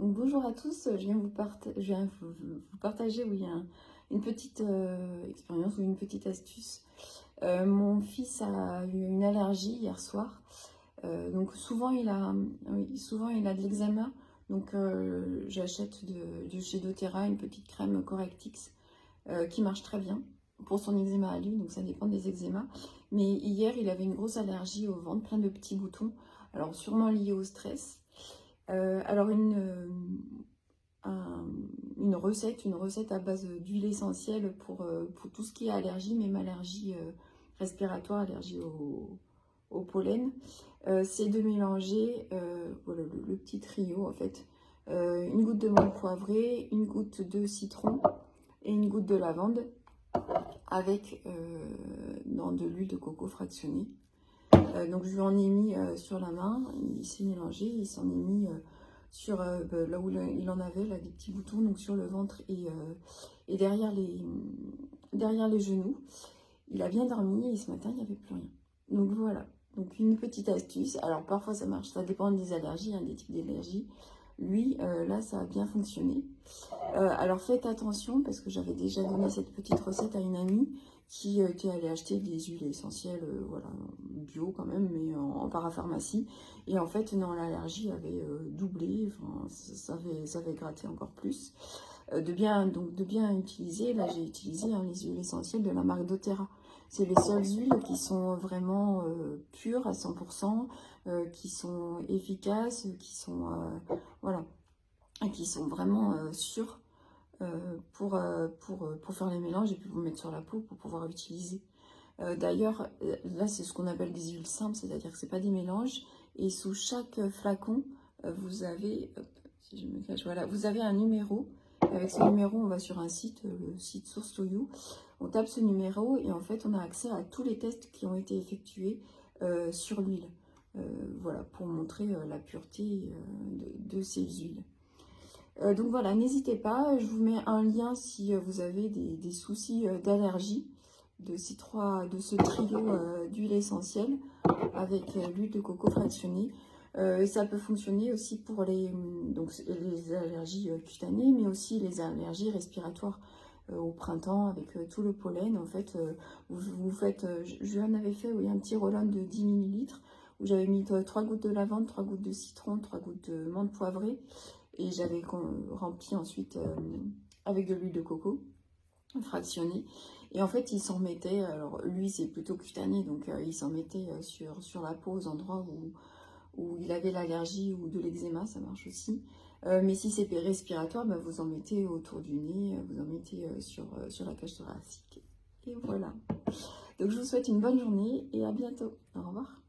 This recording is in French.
Donc, bonjour à tous, je viens vous partager oui, une petite expérience ou une petite astuce. Mon fils a eu une allergie hier soir, donc souvent il a de l'eczéma, donc j'achète de chez doTERRA une petite crème Correctix qui marche très bien pour son eczéma à lui, donc ça dépend des eczémas. Mais hier il avait une grosse allergie au ventre, plein de petits boutons, alors sûrement lié au stress. Alors une recette à base d'huile essentielle pour tout ce qui est allergie, même allergie respiratoire, allergie au pollen. C'est de mélanger voilà, le petit trio en fait. Une goutte de menthe poivrée, une goutte de citron et une goutte de lavande avec dans de l'huile de coco fractionnée. Donc je lui en ai mis sur la main, il s'est mélangé, il s'en est mis sur là où il en avait, là, des petits boutons, donc sur le ventre et derrière les genoux. Il a bien dormi et ce matin, il n'y avait plus rien. Donc voilà, donc une petite astuce. Alors parfois ça marche, ça dépend des allergies, des types d'allergies. Lui, là, ça a bien fonctionné. Alors faites attention parce que j'avais déjà donné cette petite recette à une amie qui était allée acheter des huiles essentielles, voilà, bio quand même, mais en parapharmacie. Et en fait, non, l'allergie avait doublé, enfin, ça avait gratté encore plus. De bien utiliser, là j'ai utilisé les huiles essentielles de la marque doTERRA. C'est les seules huiles qui sont vraiment pures à 100%, qui sont efficaces, voilà, qui sont vraiment sûres pour faire les mélanges et puis vous mettre sur la peau pour pouvoir utiliser. D'ailleurs, là c'est ce qu'on appelle des huiles simples, c'est-à-dire que c'est pas des mélanges. Et sous chaque flacon, vous avez, hop, si je me cache, voilà, vous avez un numéro. Avec ce numéro, on va sur un site, le site Source to You. On tape ce numéro et en fait, on a accès à tous les tests qui ont été effectués sur l'huile. Voilà, pour montrer la pureté de ces huiles. Donc voilà, n'hésitez pas, je vous mets un lien si vous avez des soucis d'allergie de ce trio d'huile essentielle avec l'huile de coco fractionnée. Ça peut fonctionner aussi pour les allergies cutanées, mais aussi les allergies respiratoires au printemps avec tout le pollen. En fait, vous faites, je en avais fait oui, un petit roll-on de 10 ml où j'avais mis 3 gouttes de lavande, 3 gouttes de citron, 3 gouttes de menthe poivrée. Et j'avais rempli ensuite avec de l'huile de coco fractionnée. Et en fait, il s'en mettait, alors lui c'est plutôt cutané, donc il s'en mettait sur la peau aux endroits où il avait l'allergie ou de l'eczéma, ça marche aussi. Mais si c'est respiratoire, bah, vous en mettez autour du nez, vous en mettez sur la cage thoracique. Et voilà. Donc je vous souhaite une bonne journée et à bientôt. Au revoir.